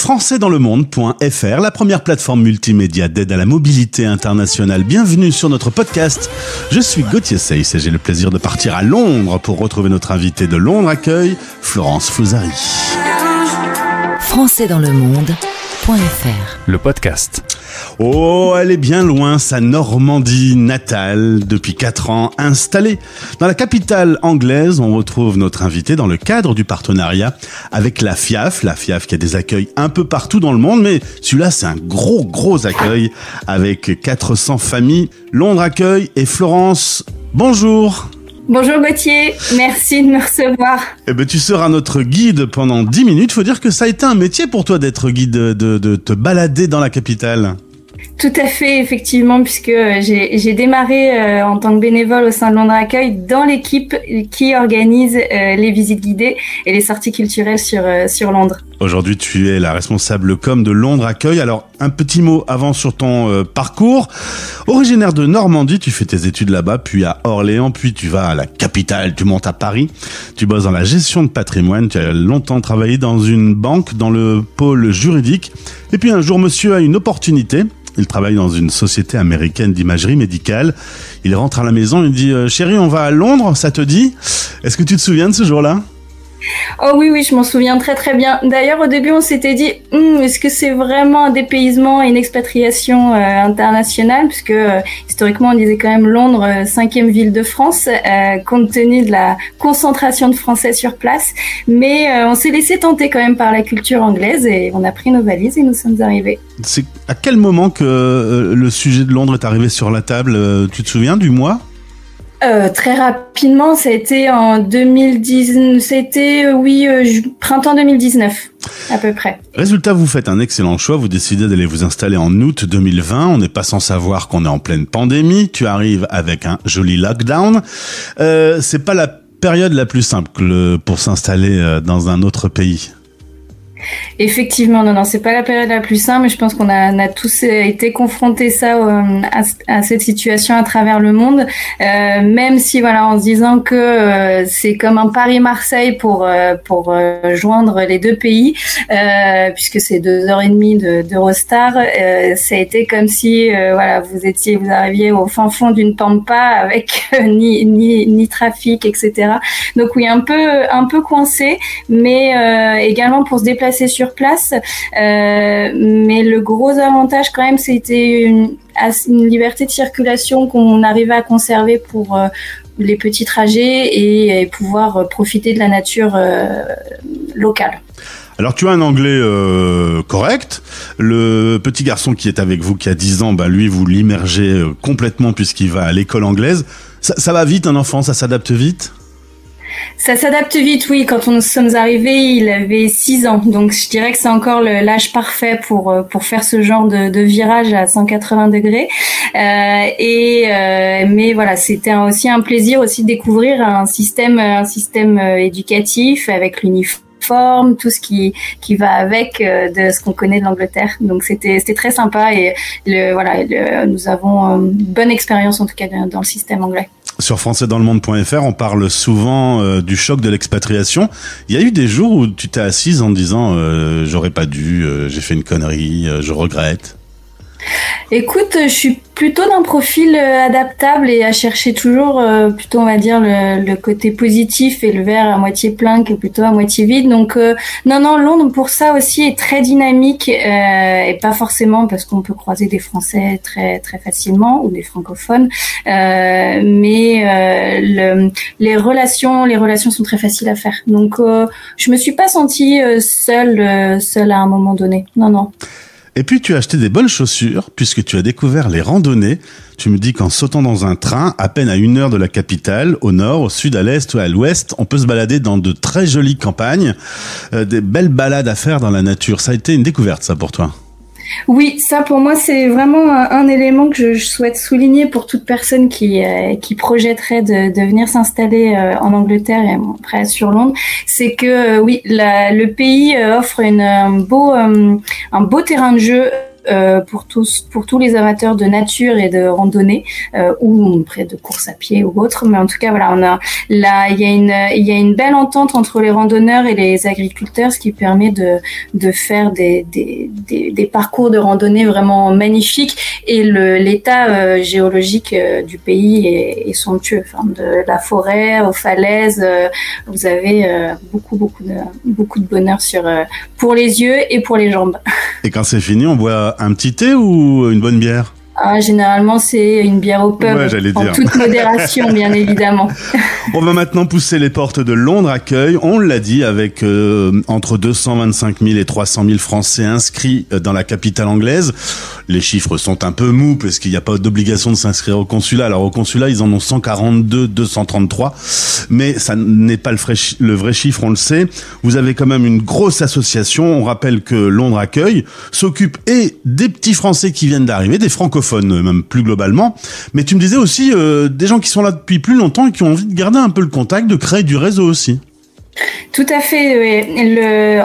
françaisdanslemonde.fr, la première plateforme multimédia d'aide à la mobilité internationale. Bienvenue sur notre podcast. Je suis Gauthier Seyss et j'ai le plaisir de partir à Londres pour retrouver notre invitée de Londres Accueil, Florence Fouzari. françaisdanslemonde.fr, le podcast. Oh, elle est bien loin, sa Normandie natale, depuis 4 ans installée. Dans la capitale anglaise, on retrouve notre invitée dans le cadre du partenariat avec la FIAF qui a des accueils un peu partout dans le monde, mais celui-là, c'est un gros accueil avec 400 familles. Londres Accueil et Florence, bonjour. Bonjour Gauthier, merci de me recevoir. Eh ben, tu seras notre guide pendant 10 minutes. Faut dire que ça a été un métier pour toi d'être guide, de te balader dans la capitale. Tout à fait, effectivement, puisque j'ai démarré en tant que bénévole au sein de Londres Accueil dans l'équipe qui organise les visites guidées et les sorties culturelles sur Londres. Aujourd'hui, tu es la responsable com de Londres Accueil. Alors, un petit mot avant sur ton parcours. Originaire de Normandie, tu fais tes études là-bas, puis à Orléans, puis tu vas à la capitale, tu montes à Paris. Tu bosses dans la gestion de patrimoine, tu as longtemps travaillé dans une banque, dans le pôle juridique. Et puis un jour, monsieur a une opportunité. Il travaille dans une société américaine d'imagerie médicale. Il rentre à la maison, il dit « Chérie, on va à Londres, ça te dit ?» Est-ce que tu te souviens de ce jour-là ? Oh oui, je m'en souviens très bien. D'ailleurs, au début, on s'était dit, est-ce que c'est vraiment un dépaysement et une expatriation internationale, puisque historiquement, on disait quand même Londres, 5e ville de France, compte tenu de la concentration de Français sur place. Mais on s'est laissé tenter quand même par la culture anglaise et on a pris nos valises et nous sommes arrivés. C'est à quel moment que le sujet de Londres est arrivé sur la table ? Tu te souviens du mois ? Très rapidement, ça a été en 2010, printemps 2019, à peu près. Résultat, vous faites un excellent choix, vous décidez d'aller vous installer en août 2020, on n'est pas sans savoir qu'on est en pleine pandémie, tu arrives avec un joli lockdown, c'est pas la période la plus simple pour s'installer dans un autre pays. Effectivement, non, c'est pas la période la plus simple. Je pense qu'on a tous été confrontés à cette situation à travers le monde. Même si, en se disant que c'est comme un Paris-Marseille pour joindre les deux pays, puisque c'est 2h30 d'Eurostar. Ça a été comme si, vous arriviez au fin fond d'une pampa avec ni trafic, etc. Donc oui, un peu coincé, mais également pour se déplacer sur place, mais le gros avantage quand même, c'était une liberté de circulation qu'on arrivait à conserver pour les petits trajets et pouvoir profiter de la nature locale. Alors tu as un anglais correct, le petit garçon qui est avec vous qui a 10 ans, lui vous l'immergez complètement puisqu'il va à l'école anglaise. Ça va vite un enfant, ça s'adapte vite ? Ça s'adapte vite, oui. Quand nous sommes arrivés, il avait 6 ans. Donc, je dirais que c'est encore l'âge parfait pour faire ce genre de virage à 180 degrés. Mais voilà, c'était aussi un plaisir aussi de découvrir un système éducatif avec l'uniforme, tout ce qui va avec de ce qu'on connaît de l'Angleterre. Donc c'était très sympa et nous avons une bonne expérience en tout cas dans le système anglais. Sur françaisdanslemonde.fr, on parle souvent du choc de l'expatriation. Il y a eu des jours où tu t'es assise en disant j'aurais pas dû, j'ai fait une connerie, je regrette. Écoute, je suis plutôt d'un profil adaptable et à chercher toujours plutôt, on va dire, le côté positif et le verre à moitié plein que plutôt à moitié vide. Donc, non, Londres, pour ça aussi, est très dynamique et pas forcément parce qu'on peut croiser des Français très, très facilement ou des francophones. Mais les relations sont très faciles à faire. Donc, je me suis pas sentie seule à un moment donné. Non. Et puis tu as acheté des bonnes chaussures puisque tu as découvert les randonnées. Tu me dis qu'en sautant dans un train, à peine à 1 heure de la capitale, au nord, au sud, à l'est ou à l'ouest, on peut se balader dans de très jolies campagnes, des belles balades à faire dans la nature. Ça a été une découverte, ça, pour toi ? Oui, ça pour moi c'est vraiment un élément que je souhaite souligner pour toute personne qui projetterait de venir s'installer en Angleterre et après sur Londres, c'est que le pays offre un beau terrain de jeu pour tous les amateurs de nature et de randonnée ou près de course à pied ou autre. Mais en tout cas, voilà, il y a une belle entente entre les randonneurs et les agriculteurs, ce qui permet de faire des parcours de randonnée vraiment magnifiques. Et l'état géologique du pays est somptueux. Enfin, de la forêt aux falaises, vous avez beaucoup de bonheur pour les yeux et pour les jambes. Et quand c'est fini, on boit un petit thé ou une bonne bière? Généralement, c'est une bière au pub, en toute modération, bien évidemment. On va maintenant pousser les portes de Londres Accueil. On l'a dit, avec entre 225 000 et 300 000 Français inscrits dans la capitale anglaise. Les chiffres sont un peu mous parce qu'il n'y a pas d'obligation de s'inscrire au consulat. Alors au consulat, ils en ont 142 233, mais ça n'est pas le vrai chiffre, on le sait. Vous avez quand même une grosse association. On rappelle que Londres Accueil s'occupe des petits Français qui viennent d'arriver, des francophones même plus globalement, mais tu me disais aussi des gens qui sont là depuis plus longtemps et qui ont envie de garder un peu le contact, de créer du réseau aussi. Tout à fait. Oui.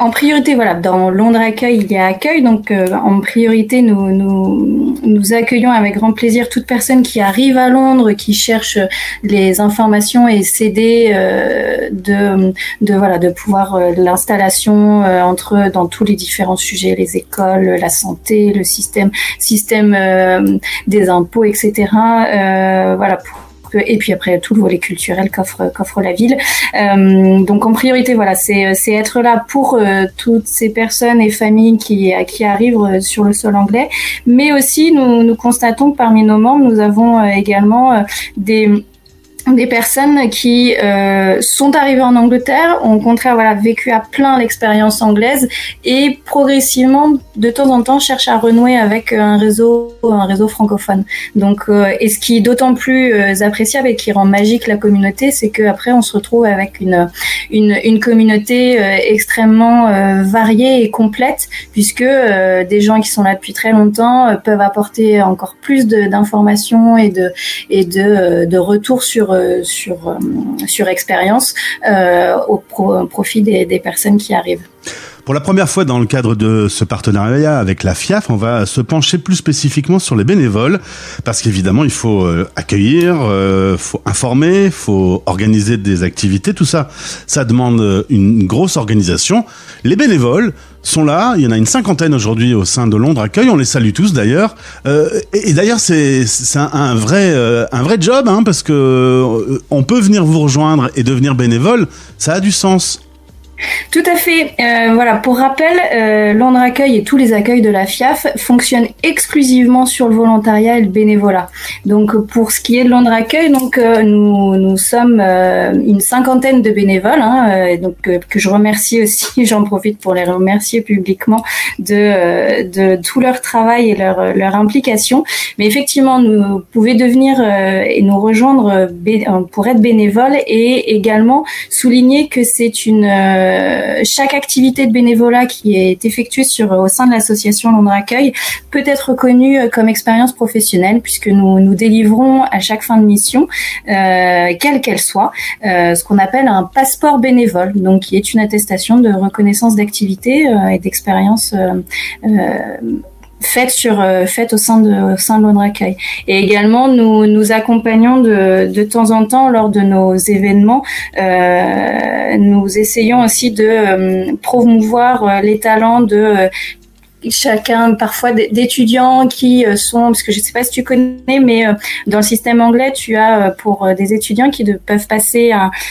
En priorité, voilà, dans Londres Accueil, il y a accueil. Donc, en priorité, nous accueillons avec grand plaisir toute personne qui arrive à Londres, qui cherche les informations et s'aider de pouvoir l'installation dans tous les différents sujets, les écoles, la santé, le système des impôts, etc. Voilà. Et puis après tout le volet culturel qu'offre la ville. Donc en priorité, voilà, c'est être là pour toutes ces personnes et familles qui arrivent sur le sol anglais. Mais aussi, nous constatons que parmi nos membres, nous avons également des personnes qui sont arrivées en Angleterre, ont au contraire vécu à plein l'expérience anglaise et progressivement, de temps en temps, cherchent à renouer avec un réseau francophone. Donc, et ce qui est d'autant plus appréciable et qui rend magique la communauté, c'est que après on se retrouve avec une communauté extrêmement variée et complète, puisque des gens qui sont là depuis très longtemps peuvent apporter encore plus d'informations et de retours sur expérience au profit des personnes qui arrivent. Pour la première fois dans le cadre de ce partenariat avec la FIAF, on va se pencher plus spécifiquement sur les bénévoles, parce qu'évidemment, il faut accueillir, faut informer, faut organiser des activités, tout ça, ça demande une grosse organisation. Les bénévoles sont là, il y en a une 50aine aujourd'hui au sein de Londres Accueil, on les salue tous d'ailleurs. Et d'ailleurs, c'est un vrai job, hein, parce que on peut venir vous rejoindre et devenir bénévole, ça a du sens. Tout à fait. Voilà, pour rappel, Londres Accueil et tous les accueils de la FIAF fonctionnent exclusivement sur le volontariat et le bénévolat. Donc, pour ce qui est de Londres Accueil, donc nous sommes une 50aine de bénévoles, hein, donc que je remercie aussi. J'en profite pour les remercier publiquement de tout leur travail et leur implication. Mais effectivement, vous pouvez devenir et nous rejoindre pour être bénévole et également souligner que c'est chaque activité de bénévolat qui est effectuée au sein de l'association Londres Accueil peut être reconnue comme expérience professionnelle, puisque nous délivrons à chaque fin de mission, quelle qu'elle soit, ce qu'on appelle un passeport bénévole, donc qui est une attestation de reconnaissance d'activité et d'expérience faite au sein de Londres Accueil. Et également, nous accompagnons de temps en temps lors de nos événements. Nous essayons aussi de promouvoir les talents de chacun, parfois d'étudiants qui sont, parce que je ne sais pas si tu connais, mais dans le système anglais, tu as pour des étudiants qui peuvent passer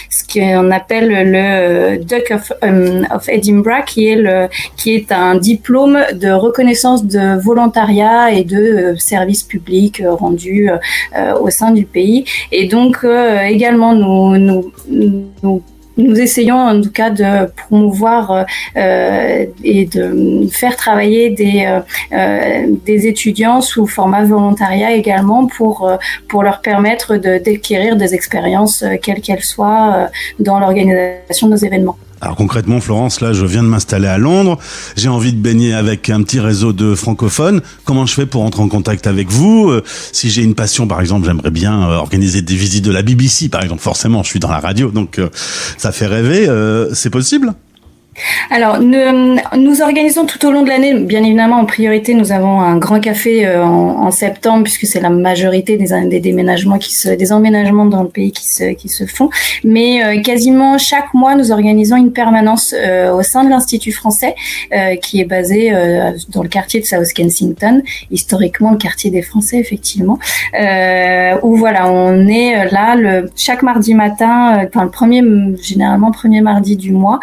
ce qu'on appelle le Duke of Edinburgh, qui est un diplôme de reconnaissance de volontariat et de service public rendu au sein du pays. Et donc également nous essayons en tout cas de promouvoir et de faire travailler des étudiants sous format volontariat également pour leur permettre d'acquérir des expériences quelles qu'elles soient dans l'organisation de nos événements. Alors concrètement, Florence, là, je viens de m'installer à Londres. J'ai envie de baigner avec un petit réseau de francophones. Comment je fais pour entrer en contact avec vous ? Si j'ai une passion, par exemple, j'aimerais bien organiser des visites de la BBC, par exemple. Forcément, je suis dans la radio, donc ça fait rêver. C'est possible ? Alors, nous organisons tout au long de l'année, bien évidemment, en priorité, nous avons un grand café en septembre, puisque c'est la majorité des déménagements des emménagements dans le pays qui se font. Mais quasiment chaque mois, nous organisons une permanence au sein de l'Institut français, qui est basé dans le quartier de South Kensington, historiquement le quartier des Français, effectivement, où voilà, on est là chaque mardi matin, généralement premier mardi du mois,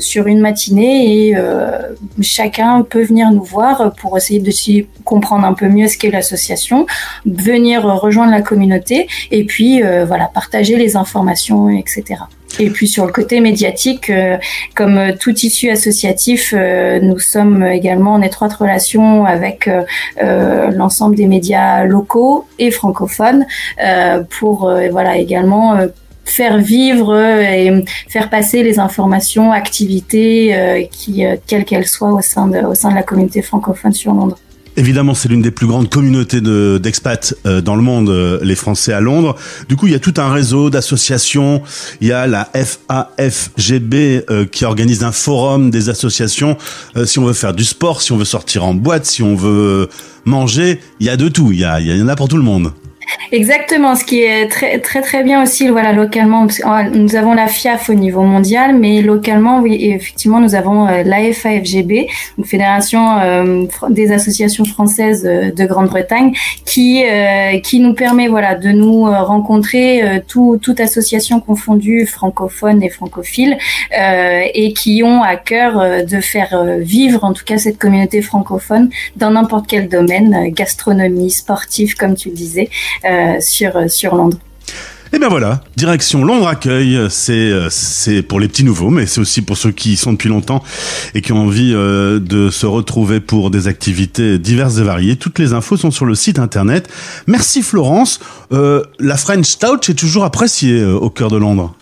sur une matinée, et chacun peut venir nous voir pour essayer de comprendre un peu mieux ce qu'est l'association, venir rejoindre la communauté, et puis voilà, partager les informations, etc. Et puis sur le côté médiatique, comme tout tissu associatif, nous sommes également en étroite relation avec l'ensemble des médias locaux et francophones pour voilà, également faire vivre et faire passer les informations, activités quelles qu'elles soient au sein de la communauté francophone sur Londres. Évidemment, c'est l'une des plus grandes communautés d'expats dans le monde, les Français à Londres. Du coup, il y a tout un réseau d'associations. Il y a la FAFGB qui organise un forum des associations. Si on veut faire du sport, si on veut sortir en boîte, si on veut manger, il y a de tout. Il y en a pour tout le monde. Exactement, ce qui est très très très bien aussi, voilà, localement, nous avons la FIAF au niveau mondial, mais localement, oui, effectivement, nous avons la FAFGB, une fédération des associations françaises de Grande-Bretagne, qui nous permet, voilà, de nous rencontrer toute association confondue, francophone et francophile, et qui ont à cœur de faire vivre, en tout cas, cette communauté francophone dans n'importe quel domaine, gastronomie, sportif, comme tu le disais. Sur Londres. Et ben voilà, direction Londres Accueil, c'est pour les petits nouveaux, mais c'est aussi pour ceux qui y sont depuis longtemps et qui ont envie de se retrouver pour des activités diverses et variées. Toutes les infos sont sur le site internet. Merci Florence. La French Touch est toujours appréciée au cœur de Londres.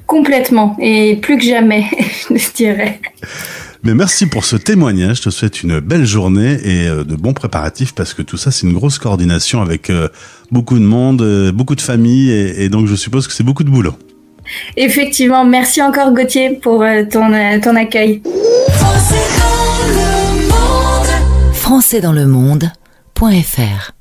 Complètement, et plus que jamais, je dirais. Mais merci pour ce témoignage, je te souhaite une belle journée et de bons préparatifs, parce que tout ça c'est une grosse coordination avec beaucoup de monde, beaucoup de familles, et donc je suppose que c'est beaucoup de boulot. Effectivement, merci encore Gauthier pour ton accueil. Françaisdanslemonde.fr